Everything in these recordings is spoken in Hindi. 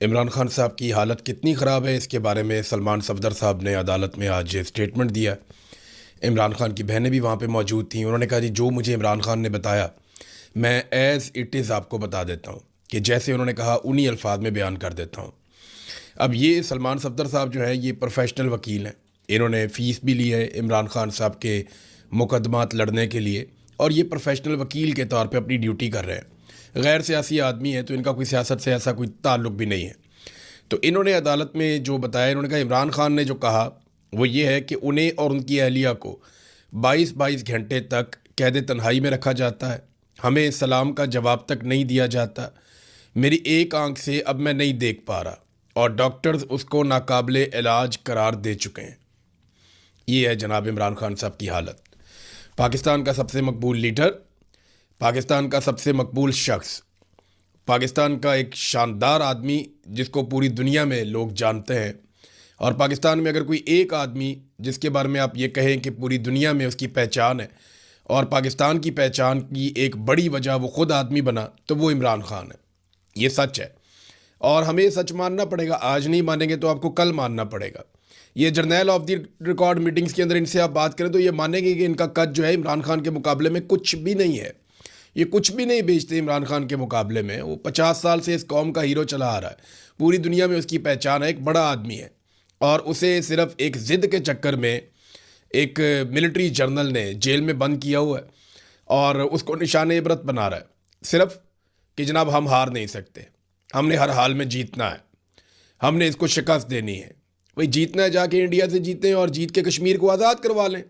इमरान खान साहब की हालत कितनी ख़राब है, इसके बारे में सलमान सफदर साहब ने अदालत में आज स्टेटमेंट दिया। इमरान खान की बहनें भी वहाँ पे मौजूद थीं। उन्होंने कहा जी जो मुझे इमरान खान ने बताया मैं एज़ इट इज़ आपको बता देता हूँ, कि जैसे उन्होंने कहा उन्हीं अल्फाज में बयान कर देता हूँ। अब ये सलमान सफदर साहब जो है ये प्रोफेशनल वकील हैं। इन्होंने फ़ीस भी ली है इमरान खान साहब के मुकदमात लड़ने के लिए, और ये प्रोफेशनल वकील के तौर पे अपनी ड्यूटी कर रहे हैं। गैर सियासी आदमी है तो इनका कोई सियासत से ऐसा कोई ताल्लुक़ भी नहीं है। तो इन्होंने अदालत में जो बताया, इन्होंने कहा इमरान खान ने जो कहा वो ये है कि उन्हें और उनकी अहलिया को 22-22 घंटे तक कैद तन्हाई में रखा जाता है, हमें सलाम का जवाब तक नहीं दिया जाता, मेरी एक आंख से अब मैं नहीं देख पा रहा, और डॉक्टर्स उसको नाकाबिले इलाज करार दे चुके हैं। ये है जनाब इमरान खान साहब की हालत। पाकिस्तान का सबसे मकबूल लीडर, पाकिस्तान का सबसे मकबूल शख्स, पाकिस्तान का एक शानदार आदमी जिसको पूरी दुनिया में लोग जानते हैं। और पाकिस्तान में अगर कोई एक आदमी जिसके बारे में आप ये कहें कि पूरी दुनिया में उसकी पहचान है और पाकिस्तान की पहचान की एक बड़ी वजह वो ख़ुद आदमी बना, तो वो इमरान खान है। ये सच है और हमें सच मानना पड़ेगा। आज नहीं मानेंगे तो आपको कल मानना पड़ेगा। ये journal of the record meetings के अंदर इनसे आप बात करें तो ये मानेंगे कि इनका कद जो है इमरान खान के मुकाबले में कुछ भी नहीं है। ये कुछ भी नहीं बेचते इमरान खान के मुकाबले में। वो 50 साल से इस कौम का हीरो चला आ रहा है, पूरी दुनिया में उसकी पहचान है, एक बड़ा आदमी है। और उसे सिर्फ एक ज़िद के चक्कर में एक मिलिट्री जर्नल ने जेल में बंद किया हुआ है और उसको निशान इबरत बना रहा है, सिर्फ कि जनाब हम हार नहीं सकते, हमने हर हाल में जीतना है, हमने इसको शिकस्त देनी है। भाई जीतना है जाके इंडिया से जीतें और जीत के कश्मीर को आज़ाद करवा लें।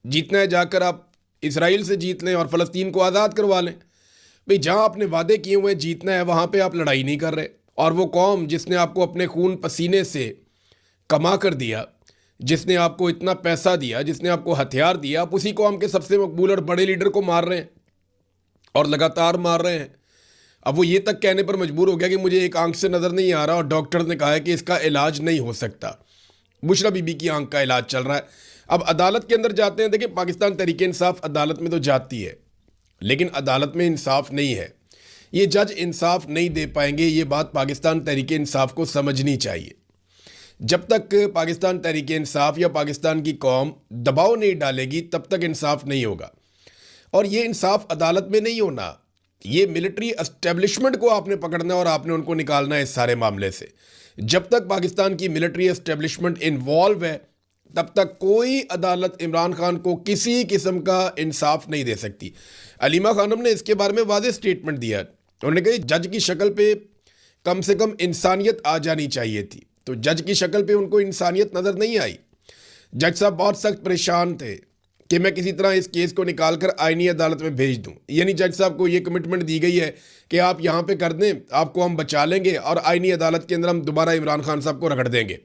जीतना है जाकर आप इसराइल से जीत लें और फ़लस्तीन को आज़ाद करवा लें। भाई जहाँ आपने वादे किए हुए जीतना है वहाँ पे आप लड़ाई नहीं कर रहे। और वो कौम जिसने आपको अपने खून पसीने से कमा कर दिया, जिसने आपको इतना पैसा दिया, जिसने आपको हथियार दिया, आप उसी कौम के सबसे मकबूल और बड़े लीडर को मार रहे हैं और लगातार मार रहे हैं। अब वो ये तक कहने पर मजबूर हो गया कि मुझे एक आंख से नज़र नहीं आ रहा और डॉक्टर ने कहा है कि इसका इलाज नहीं हो सकता। बुशरा बीबी की आंख का इलाज चल रहा है। अब अदालत के अंदर जाते हैं। देखिए पाकिस्तान तहरीक इंसाफ अदालत में तो जाती है, लेकिन अदालत में इंसाफ नहीं है। ये जज इंसाफ नहीं दे पाएंगे, ये बात पाकिस्तान तहरीक इंसाफ को समझनी चाहिए। जब तक पाकिस्तान तहरीक इंसाफ या पाकिस्तान की कौम दबाव नहीं डालेगी तब तक इंसाफ नहीं होगा। और ये इंसाफ अदालत में नहीं होना, ये मिलिट्री एस्टेब्लिशमेंट को आपने पकड़ना है और आपने उनको निकालना है इस सारे मामले से। जब तक पाकिस्तान की मिलिट्री एस्टेब्लिशमेंट इन्वॉल्व है तब तक कोई अदालत इमरान खान को किसी किस्म का इंसाफ नहीं दे सकती। अलीमा खानम ने इसके बारे में वाज़ेह स्टेटमेंट दिया। उन्होंने कहा जज की शक्ल पे कम से कम इंसानियत आ जानी चाहिए थी, तो जज की शक्ल पे उनको इंसानियत नज़र नहीं आई। जज साहब बहुत सख्त परेशान थे कि मैं किसी तरह इस केस को निकाल कर आईनी अदालत में भेज दूं। यानी जज साहब को ये कमिटमेंट दी गई है कि आप यहाँ पे कर दें, आपको हम बचा लेंगे और आईनी अदालत के अंदर हम दोबारा इमरान खान साहब को रगड़ देंगे।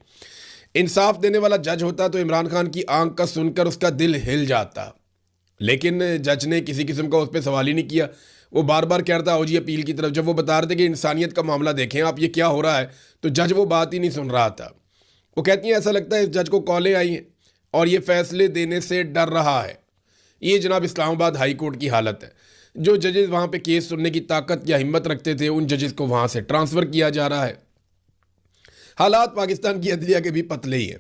इंसाफ देने वाला जज होता तो इमरान खान की आंख का सुनकर उसका दिल हिल जाता, लेकिन जज ने किसी किस्म का उस पर सवाल ही नहीं किया। वो बार बार कह रहा था हो जी अपील की तरफ। जब वो बता रहे थे कि इंसानियत का मामला देखें आप, ये क्या हो रहा है, तो जज वो बात ही नहीं सुन रहा था। वो कहती हैं ऐसा लगता है इस जज को कॉलें आई हैं और ये फैसले देने से डर रहा है। ये जनाब इस्लामाबाद हाई कोर्ट की हालत है। जो जजेस वहाँ पे केस सुनने की ताकत या हिम्मत रखते थे उन जजेस को वहाँ से ट्रांसफ़र किया जा रहा है। हालात पाकिस्तान की अदलिया के भी पतले ही हैं।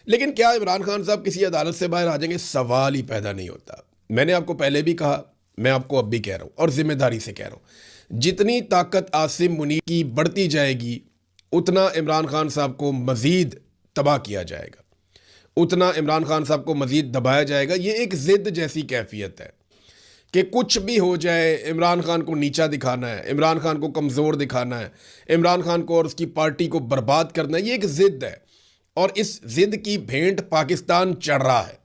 लेकिन क्या इमरान खान साहब किसी अदालत से बाहर आ जाएंगे, सवाल ही पैदा नहीं होता। मैंने आपको पहले भी कहा, मैं आपको अब भी कह रहा हूँ और ज़िम्मेदारी से कह रहा हूँ, जितनी ताकत आसिम मुनीर की बढ़ती जाएगी उतना इमरान खान साहब को मज़ीद तबाह किया जाएगा, उतना इमरान खान साहब को मज़ीद दबाया जाएगा। ये एक ज़िद जैसी कैफियत है कि कुछ भी हो जाए इमरान खान को नीचा दिखाना है, इमरान खान को कमज़ोर दिखाना है, इमरान खान को और उसकी पार्टी को बर्बाद करना है। ये एक ज़िद है और इस ज़िद की भेंट पाकिस्तान चढ़ रहा है।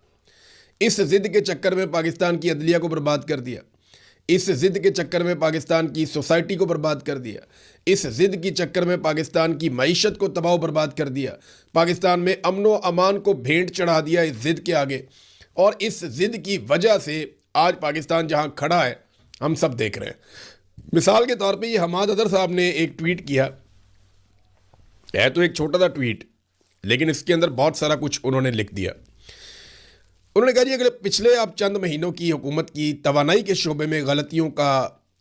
इस ज़िद के चक्कर में पाकिस्तान की अदलिया को बर्बाद कर दिया, इस ज़िद के चक्कर में पाकिस्तान की सोसाइटी को बर्बाद कर दिया, इस ज़िद के चक्कर में पाकिस्तान की मईशत को तबाह बर्बाद कर दिया, पाकिस्तान में अमन व अमान को भेंट चढ़ा दिया इस ज़िद के आगे। और इस ज़िद की वजह से आज पाकिस्तान जहां खड़ा है हम सब देख रहे हैं। मिसाल के तौर पे ये हमाद अदर साहब ने एक ट्वीट किया है, तो एक छोटा सा ट्वीट, लेकिन इसके अंदर बहुत सारा कुछ उन्होंने लिख दिया। उन्होंने कहा जी अगर पिछले आप चंद महीनों की हुकूमत की तवानाई के शोबे में गलतियों का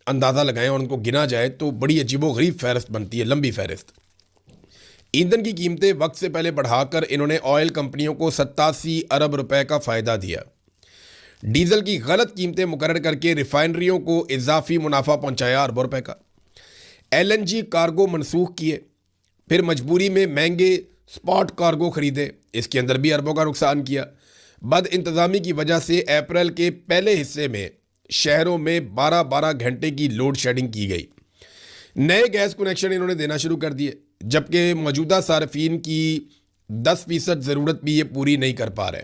अंदाज़ा लगाएं और उनको गिना जाए तो बड़ी अजीबो गरीब फहरिस्त बनती है, लंबी फहरिस्त। ईंधन की कीमतें वक्त से पहले बढ़ाकर इन्होंने ऑयल कंपनियों को 87 अरब रुपए का फायदा दिया। डीजल की गलत कीमतें मुकर्रर करके रिफाइनरियों को इजाफी मुनाफा पहुंचाया अरबों रुपए का। एलएनजी कार्गो मनसूख किए, फिर मजबूरी में महंगे स्पॉट कार्गो खरीदे, इसके अंदर भी अरबों का नुकसान किया। बद इंतजामी की वजह से अप्रैल के पहले हिस्से में शहरों में 12-12 घंटे की लोड शेडिंग की गई। नए गैस कनेक्शन इन्होंने देना शुरू कर दिए, जबकि मौजूदा सार्फिन की 10% ज़रूरत भी ये पूरी नहीं कर पा रहे।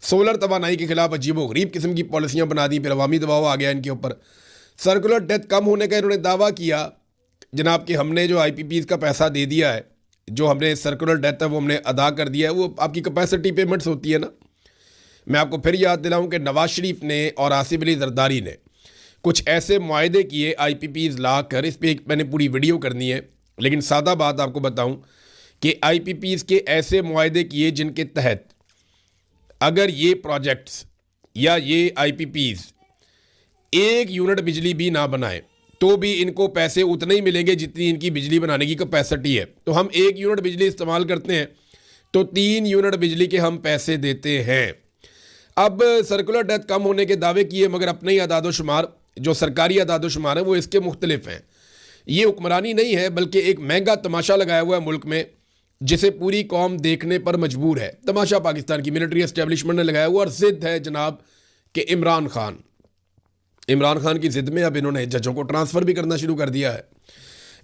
सोलर तवानाई के खिलाफ अजीबोगरीब किस्म की पॉलिसियां बना दी, फिर अवामी दबाव आ गया इनके ऊपर। सर्कुलर डेथ कम होने का इन्होंने दावा किया जनाब कि हमने जो IPPs का पैसा दे दिया है, जो हमने सर्कुलर डेथ है वो हमने अदा कर दिया है। वो आपकी कैपेसिटी पेमेंट्स होती है ना। मैं आपको फिर याद दिलाऊं कि नवाज शरीफ ने और आसिफ अली जरदारी ने कुछ ऐसे मुआहदे किए IPPs ला कर, इस पर मैंने पूरी वीडियो करनी है, लेकिन सादा बात आपको बताऊं कि IPPs के ऐसे मुआहदे किए जिनके तहत अगर ये प्रोजेक्ट्स या ये IPPs 1 यूनिट बिजली भी ना बनाए तो भी इनको पैसे उतने ही मिलेंगे जितनी इनकी बिजली बनाने की कैपेसिटी है। तो हम 1 यूनिट बिजली इस्तेमाल करते हैं तो 3 यूनिट बिजली के हम पैसे देते हैं। अब सर्कुलर डेथ कम होने के दावे किए, मगर अपने ही अदादोशुमार जो सरकारी अदादोशुमार है वो इसके मुख्तलिफ हैं। ये हुक्मरानी नहीं है बल्कि एक महंगा तमाशा लगाया हुआ है मुल्क में, जिसे पूरी कौम देखने पर मजबूर है। तमाशा पाकिस्तान की मिलिट्री एस्टेब्लिशमेंट ने लगाया हुआ और जिद है जनाब कि इमरान खान की जिद में अब इन्होंने जजों को ट्रांसफ़र भी करना शुरू कर दिया है।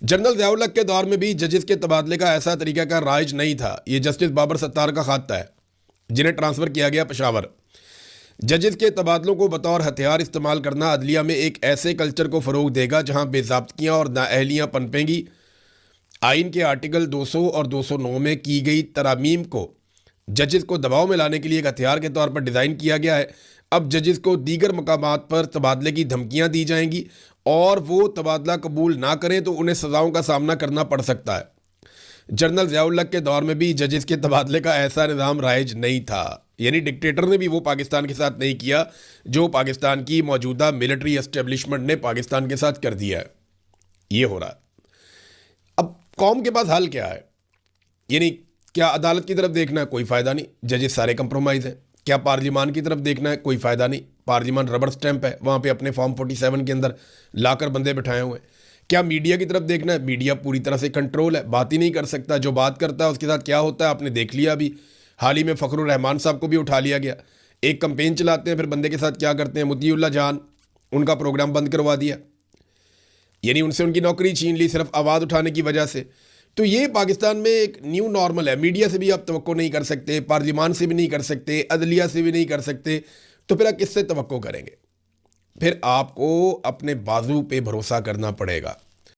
जनरल ज़िया-उल हक के दौर में भी जजेस के तबादले का ऐसा तरीका का राइज नहीं था। ये जस्टिस बाबर सत्तार का खाता है जिन्हें ट्रांसफ़र किया गया पेशावर। जजेस के तबादलों को बतौर हथियार इस्तेमाल करना अदलिया में एक ऐसे कल्चर को फ़रोग देगा जहां बेज़ाब्तियाँ और नाअहलियाँ पनपेंगी। आइन के आर्टिकल 200 और 209 में की गई तरामीम को जजेस को दबाव में लाने के लिए एक हथियार के तौर पर डिज़ाइन किया गया है। अब जजेस को दीगर मकामात पर तबादले की धमकियां दी जाएंगी और वो तबादला कबूल ना करें तो उन्हें सज़ाओं का सामना करना पड़ सकता है। जनरल ज़िया-उल हक के दौर में भी जजेस के तबादले का ऐसा निज़ाम राइज नहीं था, यानी डिक्टेटर ने भी वो पाकिस्तान के साथ नहीं किया जो पाकिस्तान की मौजूदा मिलिट्री एस्टेब्लिशमेंट ने पाकिस्तान के साथ कर दिया है। ये हो रहा है। अब कौम के पास हल क्या है? यानी क्या अदालत की तरफ देखना है? कोई फ़ायदा नहीं, जजेस सारे कंप्रोमाइज़ हैं। क्या पार्लिमान की तरफ देखना है? कोई फ़ायदा नहीं, पार्लिमान रबर स्टैंप है, वहाँ पे अपने फॉर्म 47 के अंदर लाकर बंदे बिठाए हुए हैं। क्या मीडिया की तरफ देखना है? मीडिया पूरी तरह से कंट्रोल है, बात ही नहीं कर सकता। जो बात करता है उसके साथ क्या होता है आपने देख लिया। अभी हाल ही में फ़खरुर रहमान साहब को भी उठा लिया गया। एक कंपेन चलाते हैं, फिर बंदे के साथ क्या करते हैं, मुतीउल्लाह जान उनका प्रोग्राम बंद करवा दिया, यानी उनसे उनकी नौकरी छीन ली सिर्फ आवाज़ उठाने की वजह से। तो ये पाकिस्तान में एक न्यू नॉर्मल है। मीडिया से भी आप तवक्को नहीं कर सकते, पार्लिमान से भी नहीं कर सकते, अदलिया से भी नहीं कर सकते, तो फिर आप किससे तवक्को करेंगे? फिर आपको अपने बाजू पे भरोसा करना पड़ेगा।